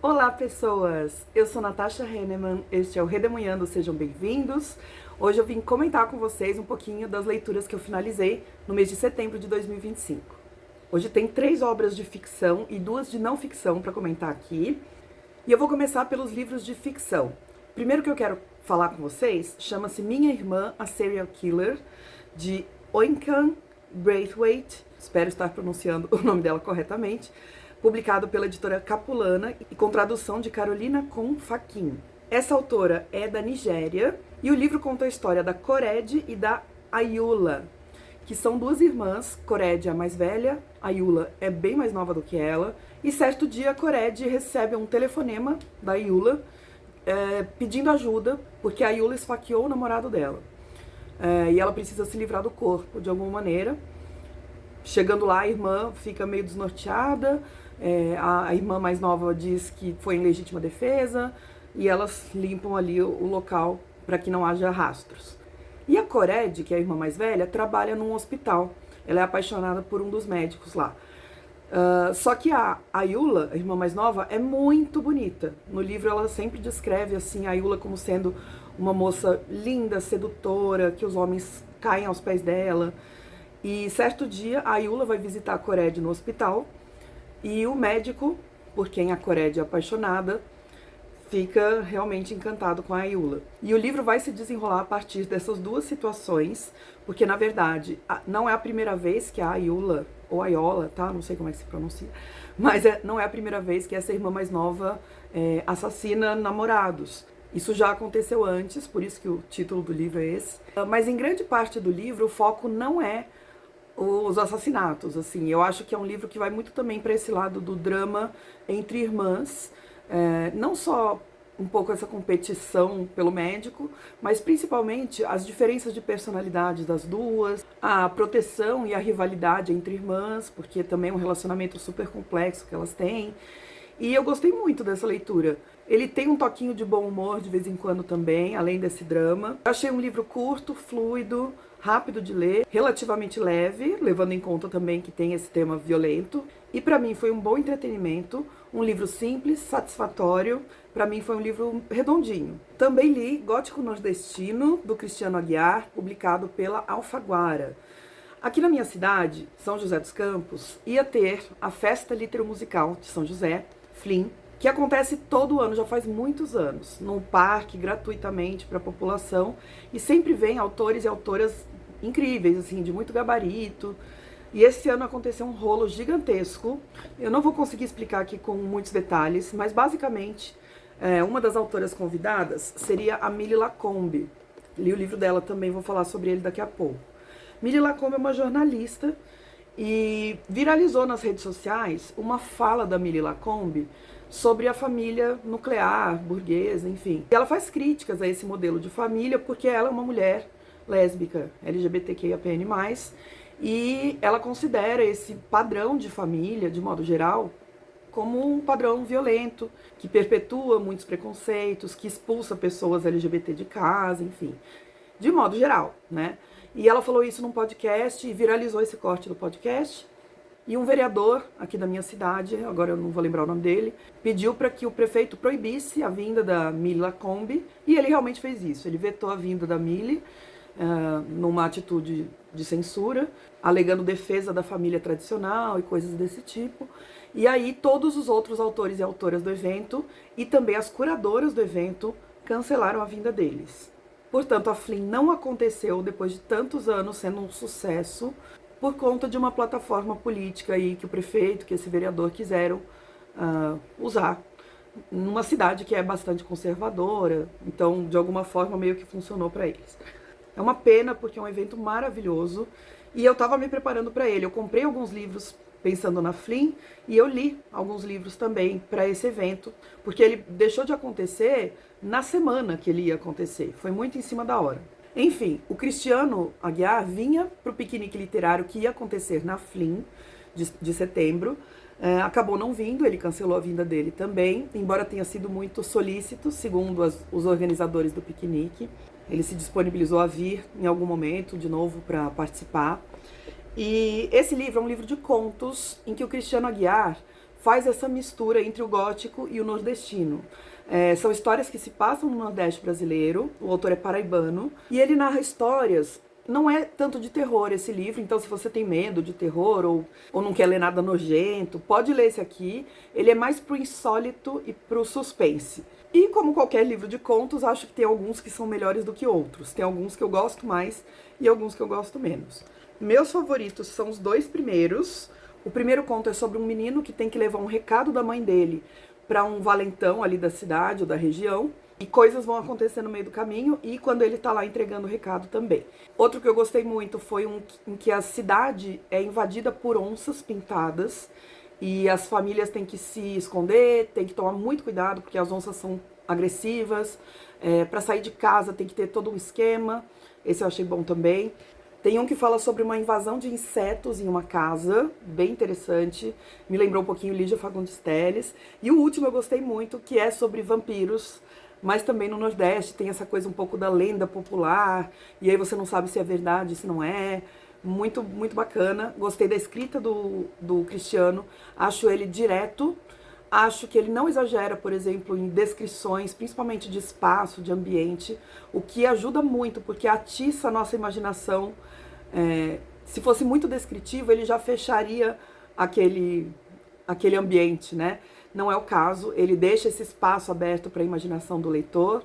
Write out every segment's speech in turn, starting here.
Olá, pessoas! Eu sou Natasha Henneman, este é o Redemoinhando, sejam bem-vindos. Hoje eu vim comentar com vocês um pouquinho das leituras que eu finalizei no mês de setembro de 2025. Hoje tem 3 obras de ficção e 2 de não ficção para comentar aqui. E eu vou começar pelos livros de ficção. O primeiro que eu quero falar com vocês chama-se Minha Irmã, a Serial Killer, de Oinkan Braithwaite, espero estar pronunciando o nome dela corretamente, publicado pela editora Capulana e com tradução de Carolina Com Faquin. Essa autora é da Nigéria e o livro conta a história da Korede e da Ayoola, que são 2 irmãs. Korede é a mais velha, Ayoola é bem mais nova do que ela, e certo dia a Korede recebe um telefonema da Ayoola pedindo ajuda, porque a Ayoola esfaqueou o namorado dela. E ela precisa se livrar do corpo de alguma maneira. Chegando lá, a irmã fica meio desnorteada, a irmã mais nova diz que foi em legítima defesa, e elas limpam ali o local para que não haja rastros. E a Korede, que é a irmã mais velha, trabalha num hospital. Ela é apaixonada por um dos médicos lá. Só que a Ayoola, a irmã mais nova, é muito bonita. No livro ela sempre descreve assim, a Ayoola como sendo uma moça linda, sedutora, que os homens caem aos pés dela. E certo dia a Ayoola vai visitar a Korede no hospital e o médico, por quem a Korede é apaixonada, fica realmente encantado com a Ayoola. E o livro vai se desenrolar a partir dessas 2 situações, porque na verdade não é a primeira vez que a Ayoola, ou Ayola, tá? Não sei como é que se pronuncia, mas não é a primeira vez que essa irmã mais nova assassina namorados. Isso já aconteceu antes, por isso que o título do livro é esse. Mas em grande parte do livro o foco não é os assassinatos, assim. Eu acho que é um livro que vai muito também para esse lado do drama entre irmãs, não só um pouco essa competição pelo médico, mas principalmente as diferenças de personalidade das duas, a proteção e a rivalidade entre irmãs, porque também é um relacionamento super complexo que elas têm. E eu gostei muito dessa leitura. Ele tem um toquinho de bom humor de vez em quando também, além desse drama. Eu achei um livro curto, fluido, rápido de ler, relativamente leve, levando em conta também que tem esse tema violento. E para mim foi um bom entretenimento, um livro simples, satisfatório. Para mim foi um livro redondinho. Também li Gótico Nordestino, do Cristiano Aguiar, publicado pela Alfaguara. Aqui na minha cidade, São José dos Campos, ia ter a Festa Litero-Musical de São José, FLIM, que acontece todo ano, já faz muitos anos, num parque, gratuitamente para a população, e sempre vem autores e autoras incríveis, assim, de muito gabarito. E esse ano aconteceu um rolo gigantesco. Eu não vou conseguir explicar aqui com muitos detalhes, mas basicamente, uma das autoras convidadas seria a Milly Lacombe. Li o livro dela também, vou falar sobre ele daqui a pouco. Milly Lacombe é uma jornalista e viralizou nas redes sociais uma fala da Milly Lacombe sobre a família nuclear, burguesa, enfim. E ela faz críticas a esse modelo de família porque ela é uma mulher lésbica, LGBTQIAPN+, e ela considera esse padrão de família, de modo geral, como um padrão violento, que perpetua muitos preconceitos, que expulsa pessoas LGBT de casa, enfim, de modo geral, né? E ela falou isso num podcast e viralizou esse corte do podcast. E um vereador aqui da minha cidade, agora eu não vou lembrar o nome dele, pediu para que o prefeito proibisse a vinda da Milly Lacombe, e ele realmente fez isso. Ele vetou a vinda da Milly numa atitude de censura, alegando defesa da família tradicional e coisas desse tipo. E aí todos os outros autores e autoras do evento e também as curadoras do evento cancelaram a vinda deles. Portanto, a FLIM não aconteceu depois de tantos anos sendo um sucesso por conta de uma plataforma política aí que o prefeito, que esse vereador quiseram usar numa cidade que é bastante conservadora. Então, de alguma forma, meio que funcionou para eles. É uma pena porque é um evento maravilhoso e eu estava me preparando para ele. Eu comprei alguns livros pensando na FLIM e eu li alguns livros também para esse evento, porque ele deixou de acontecer na semana que ele ia acontecer. Foi muito em cima da hora. Enfim, o Cristiano Aguiar vinha para o piquenique literário que ia acontecer na FLIM de setembro. Acabou não vindo, ele cancelou a vinda dele também, embora tenha sido muito solícito, segundo os organizadores do piquenique. Ele se disponibilizou a vir em algum momento de novo para participar. E esse livro é um livro de contos em que o Cristiano Aguiar faz essa mistura entre o gótico e o nordestino. São histórias que se passam no Nordeste brasileiro, o autor é paraibano, e ele narra histórias. Não é tanto de terror esse livro, então se você tem medo de terror ou não quer ler nada nojento, pode ler esse aqui. Ele é mais pro insólito e pro suspense. E como qualquer livro de contos, acho que tem alguns que são melhores do que outros. Tem alguns que eu gosto mais e alguns que eu gosto menos. Meus favoritos são os dois primeiros. O primeiro conto é sobre um menino que tem que levar um recado da mãe dele para um valentão ali da cidade ou da região. E coisas vão acontecer no meio do caminho e quando ele tá lá entregando o recado também. Outro que eu gostei muito foi um em que a cidade é invadida por onças pintadas e as famílias têm que se esconder, tem que tomar muito cuidado porque as onças são agressivas. Para sair de casa tem que ter todo um esquema. Esse eu achei bom também. Tem um que fala sobre uma invasão de insetos em uma casa, bem interessante. Me lembrou um pouquinho Lígia Fagundes Telles. E o último eu gostei muito, que é sobre vampiros. Mas também no Nordeste tem essa coisa um pouco da lenda popular, e aí você não sabe se é verdade, se não é. Muito, muito bacana. Gostei da escrita do Cristiano, acho ele direto, acho que ele não exagera, por exemplo, em descrições, principalmente de espaço, de ambiente, o que ajuda muito, porque atiça a nossa imaginação. Se fosse muito descritivo, ele já fecharia aquele ambiente, né? Não é o caso, ele deixa esse espaço aberto para a imaginação do leitor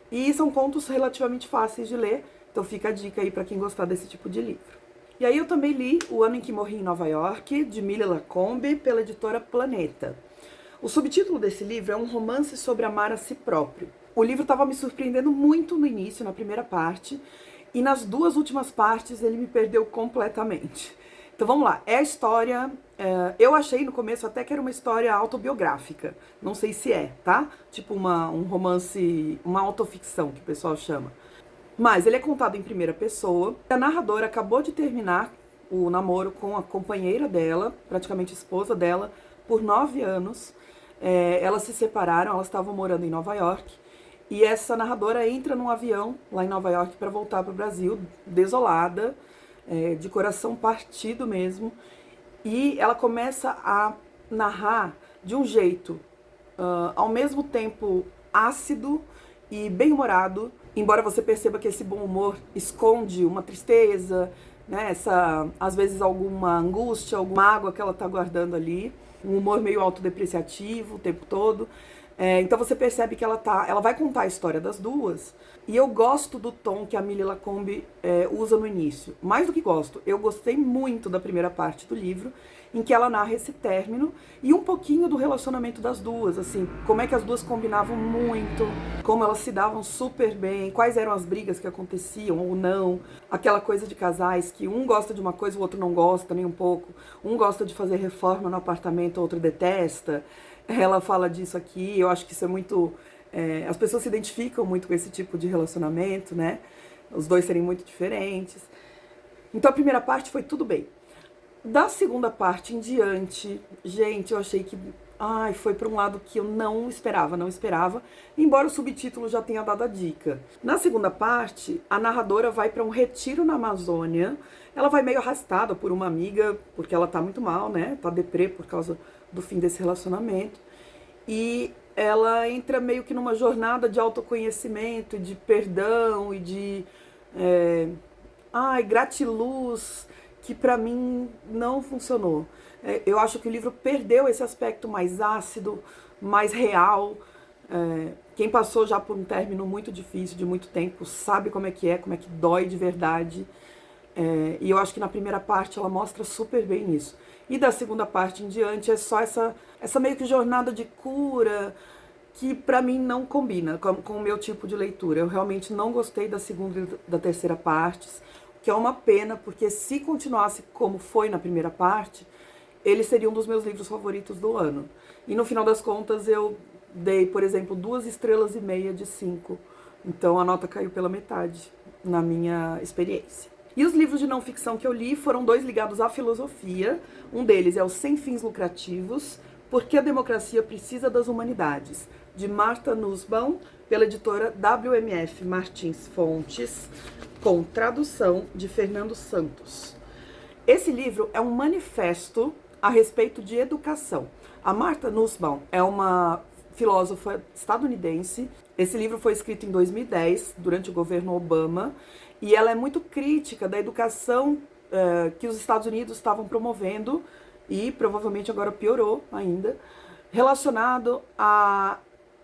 e são contos relativamente fáceis de ler, então fica a dica aí para quem gostar desse tipo de livro. E aí eu também li O Ano em que Morri em Nova York, de Mille Lacombe, pela editora Planeta. O subtítulo desse livro é um romance sobre amar a si próprio. O livro estava me surpreendendo muito no início, na primeira parte, e nas duas últimas partes ele me perdeu completamente. Então vamos lá, é a história, eu achei no começo até que era uma história autobiográfica, não sei se é, tá? Tipo um romance, uma autoficção que o pessoal chama. Mas ele é contado em primeira pessoa, a narradora acabou de terminar o namoro com a companheira dela, praticamente esposa dela, por 9 anos. Elas se separaram, elas estavam morando em Nova York, e essa narradora entra num avião lá em Nova York para voltar para o Brasil, desolada, de coração partido mesmo, e ela começa a narrar de um jeito ao mesmo tempo ácido e bem-humorado, embora você perceba que esse bom humor esconde uma tristeza, né, às vezes alguma angústia, alguma mágoa que ela está guardando ali, um humor meio autodepreciativo o tempo todo. Então você percebe que ela vai contar a história das duas, e eu gosto do tom que a Mille Lacombe usa no início. Mais do que gosto, eu gostei muito da primeira parte do livro, em que ela narra esse término e um pouquinho do relacionamento das duas, assim, como é que as duas combinavam muito, como elas se davam super bem, quais eram as brigas que aconteciam ou não, aquela coisa de casais que um gosta de uma coisa, o outro não gosta nem um pouco, um gosta de fazer reforma no apartamento, o outro detesta. Ela fala disso aqui, eu acho que isso é muito... as pessoas se identificam muito com esse tipo de relacionamento, né? Os dois serem muito diferentes. Então a primeira parte foi tudo bem. Da segunda parte em diante, gente, eu achei que... foi para um lado que eu não esperava, embora o subtítulo já tenha dado a dica. Na segunda parte, a narradora vai para um retiro na Amazônia. Ela vai meio arrastada por uma amiga, porque ela tá muito mal, né? Tá deprê por causa do fim desse relacionamento. E ela entra meio que numa jornada de autoconhecimento, de perdão e de... gratiluz, que pra mim não funcionou. Eu acho que o livro perdeu esse aspecto mais ácido, mais real. Quem passou já por um término muito difícil, de muito tempo, sabe como é que dói de verdade. E eu acho que na primeira parte ela mostra super bem isso. E da segunda parte em diante é só essa meio que jornada de cura, que pra mim não combina com o meu tipo de leitura. Eu realmente não gostei da segunda e da terceira partes, que é uma pena, porque se continuasse como foi na primeira parte, ele seria um dos meus livros favoritos do ano. E no final das contas eu dei, por exemplo, 2,5 estrelas de 5. Então a nota caiu pela metade na minha experiência. E os livros de não ficção que eu li foram 2 ligados à filosofia. Um deles é Os Sem Fins Lucrativos, Por que a Democracia Precisa das Humanidades, de Martha Nussbaum, pela editora WMF Martins Fontes, com tradução de Fernando Santos. Esse livro é um manifesto a respeito de educação. A Martha Nussbaum é uma filósofa estadunidense. Esse livro foi escrito em 2010, durante o governo Obama, e ela é muito crítica da educação que os Estados Unidos estavam promovendo, e provavelmente agora piorou ainda, relacionado a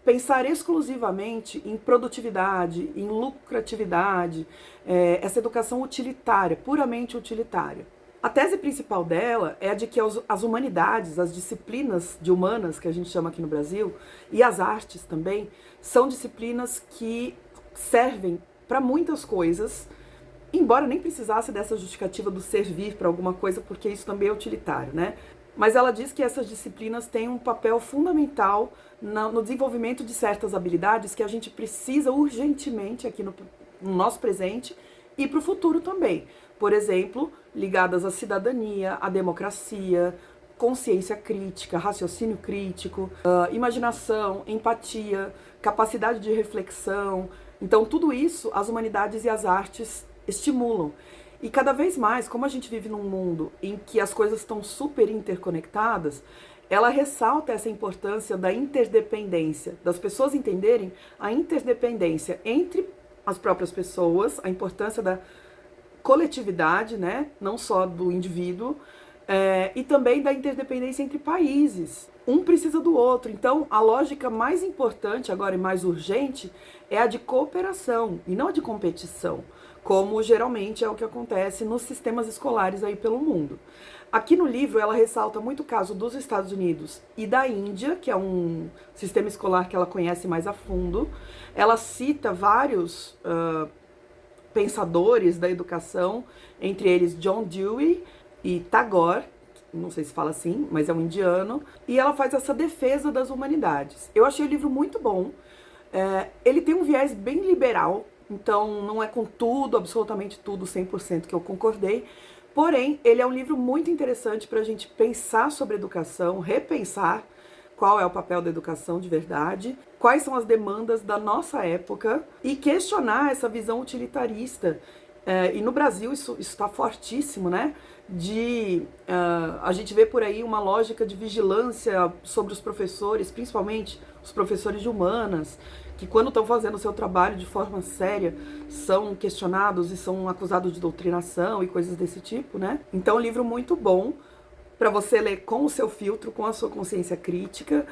pensar exclusivamente em produtividade, em lucratividade, essa educação utilitária, puramente utilitária. A tese principal dela é a de que as humanidades, as disciplinas de humanas, que a gente chama aqui no Brasil, e as artes também, são disciplinas que servem para muitas coisas, embora nem precisasse dessa justificativa do servir para alguma coisa, porque isso também é utilitário, né? Mas ela diz que essas disciplinas têm um papel fundamental no desenvolvimento de certas habilidades que a gente precisa urgentemente aqui no nosso presente e para o futuro também. Por exemplo, ligadas à cidadania, à democracia, consciência crítica, raciocínio crítico, imaginação, empatia, capacidade de reflexão. Então, tudo isso as humanidades e as artes estimulam. E cada vez mais, como a gente vive num mundo em que as coisas estão super interconectadas, ela ressalta essa importância da interdependência, das pessoas entenderem a interdependência entre as próprias pessoas, a importância da coletividade, né? Não só do indivíduo, e também da interdependência entre países. Um precisa do outro. Então, a lógica mais importante agora e mais urgente é a de cooperação e não a de competição, como geralmente é o que acontece nos sistemas escolares aí pelo mundo. Aqui no livro ela ressalta muito o caso dos Estados Unidos e da Índia, que é um sistema escolar que ela conhece mais a fundo. Ela cita vários pensadores da educação, entre eles John Dewey e Tagore, não sei se fala assim, mas é um indiano, e ela faz essa defesa das humanidades. Eu achei o livro muito bom. Ele tem um viés bem liberal, então não é com tudo, absolutamente tudo, 100% que eu concordei, porém ele é um livro muito interessante para a gente pensar sobre educação, repensar qual é o papel da educação de verdade, quais são as demandas da nossa época e questionar essa visão utilitarista. E no Brasil isso está fortíssimo, né? A gente vê por aí uma lógica de vigilância sobre os professores, principalmente os professores de humanas, que quando estão fazendo o seu trabalho de forma séria, são questionados e são acusados de doutrinação e coisas desse tipo, né? Então é um livro muito bom para você ler com o seu filtro, com a sua consciência crítica,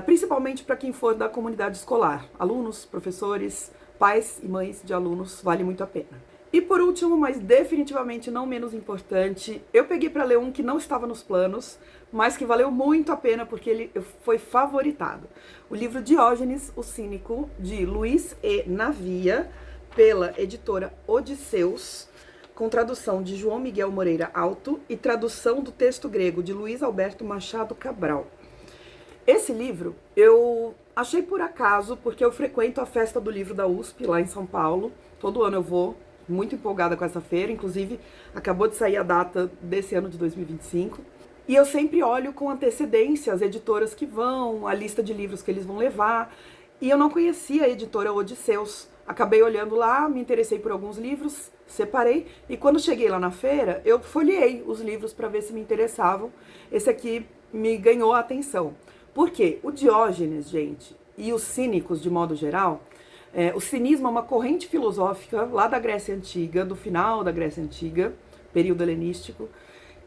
principalmente para quem for da comunidade escolar, alunos, professores, pais e mães de alunos, vale muito a pena. E por último, mas definitivamente não menos importante, eu peguei para ler um que não estava nos planos, mas que valeu muito a pena porque ele foi favoritado. O livro Diógenes, o Cínico, de Luiz E. Navia, pela editora Odisseus, com tradução de João Miguel Moreira Alto e tradução do texto grego de Luiz Alberto Machado Cabral. Esse livro eu achei por acaso, porque eu frequento a Festa do Livro da USP, lá em São Paulo. Todo ano eu vou, muito empolgada com essa feira, inclusive acabou de sair a data desse ano de 2025. E eu sempre olho com antecedência as editoras que vão, a lista de livros que eles vão levar. E eu não conhecia a editora Odisseus. Acabei olhando lá, me interessei por alguns livros, separei. E quando cheguei lá na feira, eu folheei os livros para ver se me interessavam. Esse aqui me ganhou a atenção. Por quê? O Diógenes, gente, e os cínicos de modo geral, o cinismo é uma corrente filosófica lá da Grécia Antiga, do final da Grécia Antiga, período helenístico,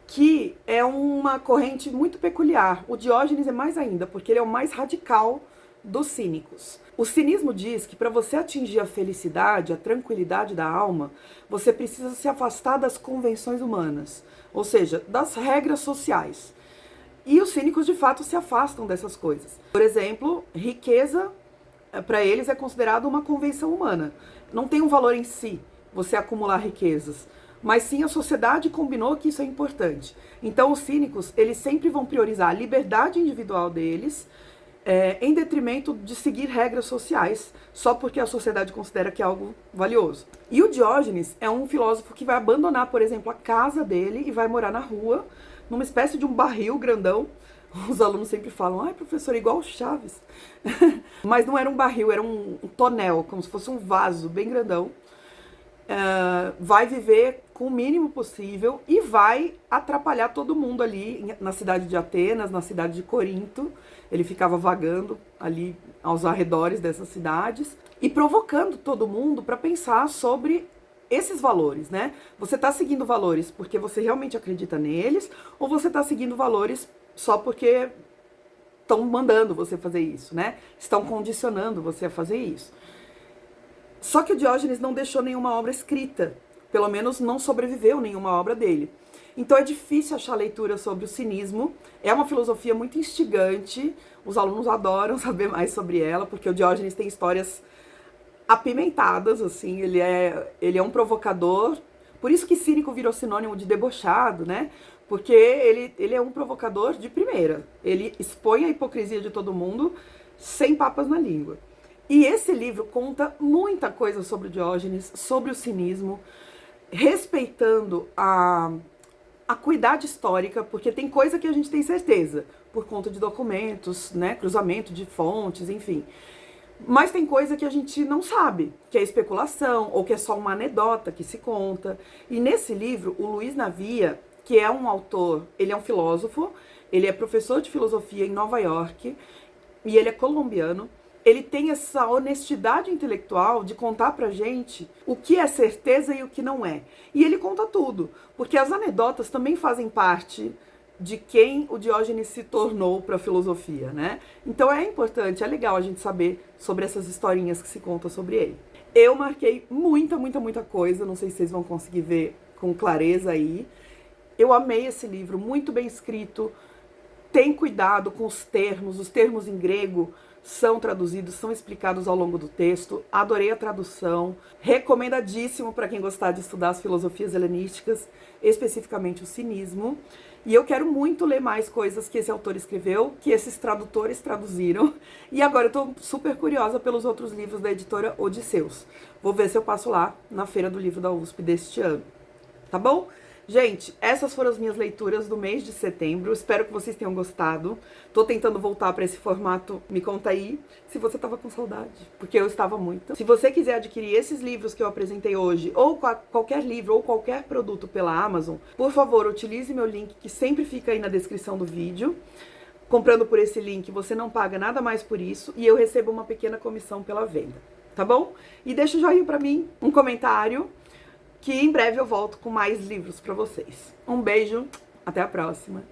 que é uma corrente muito peculiar. O Diógenes é mais ainda, porque ele é o mais radical dos cínicos. O cinismo diz que para você atingir a felicidade, a tranquilidade da alma, você precisa se afastar das convenções humanas, ou seja, das regras sociais. E os cínicos, de fato, se afastam dessas coisas. Por exemplo, riqueza, para eles, é considerado uma convenção humana. Não tem um valor em si você acumular riquezas, mas sim a sociedade combinou que isso é importante. Então os cínicos, eles sempre vão priorizar a liberdade individual deles em detrimento de seguir regras sociais, só porque a sociedade considera que é algo valioso. E o Diógenes é um filósofo que vai abandonar, por exemplo, a casa dele e vai morar na rua, numa espécie de um barril grandão. Os alunos sempre falam, ai, professor, igual o Chaves. Mas não era um barril, era um tonel, como se fosse um vaso bem grandão. vai viver com o mínimo possível e vai atrapalhar todo mundo ali na cidade de Atenas, na cidade de Corinto. Ele ficava vagando ali aos arredores dessas cidades e provocando todo mundo para pensar sobre esses valores, né? Você está seguindo valores porque você realmente acredita neles ou você está seguindo valores só porque estão mandando você fazer isso, né? Estão condicionando você a fazer isso. Só que o Diógenes não deixou nenhuma obra escrita, pelo menos não sobreviveu nenhuma obra dele. Então é difícil achar leitura sobre o cinismo, é uma filosofia muito instigante, os alunos adoram saber mais sobre ela, porque o Diógenes tem histórias apimentadas, assim, ele é um provocador, por isso que cínico virou sinônimo de debochado, né? Porque ele é um provocador de primeira, ele expõe a hipocrisia de todo mundo sem papas na língua. E esse livro conta muita coisa sobre o Diógenes, sobre o cinismo, respeitando a acuidade histórica, porque tem coisa que a gente tem certeza, por conta de documentos, né, cruzamento de fontes, enfim. Mas tem coisa que a gente não sabe, que é especulação, ou que é só uma anedota que se conta. E nesse livro, o Luiz Navia, que é um autor, ele é um filósofo, ele é professor de filosofia em Nova York, e ele é colombiano. Ele tem essa honestidade intelectual de contar pra gente o que é certeza e o que não é. E ele conta tudo, porque as anedotas também fazem parte de quem o Diógenes se tornou para a filosofia, né? Então é importante, é legal a gente saber sobre essas historinhas que se contam sobre ele. Eu marquei muita coisa, não sei se vocês vão conseguir ver com clareza aí. Eu amei esse livro, muito bem escrito, tem cuidado com os termos em grego são traduzidos, são explicados ao longo do texto. Adorei a tradução, recomendadíssimo para quem gostar de estudar as filosofias helenísticas, especificamente o cinismo. E eu quero muito ler mais coisas que esse autor escreveu, que esses tradutores traduziram. E agora eu tô super curiosa pelos outros livros da editora Odisseus. Vou ver se eu passo lá na Feira do Livro da USP deste ano. Tá bom? Gente, essas foram as minhas leituras do mês de setembro. Espero que vocês tenham gostado. Tô tentando voltar para esse formato. Me conta aí se você tava com saudade, porque eu estava muito. Se você quiser adquirir esses livros que eu apresentei hoje, ou qualquer livro, ou qualquer produto pela Amazon, por favor, utilize meu link que sempre fica aí na descrição do vídeo. Comprando por esse link, você não paga nada mais por isso e eu recebo uma pequena comissão pela venda, tá bom? E deixa um joinha pra mim, um comentário, que em breve eu volto com mais livros pra vocês. Um beijo, até a próxima!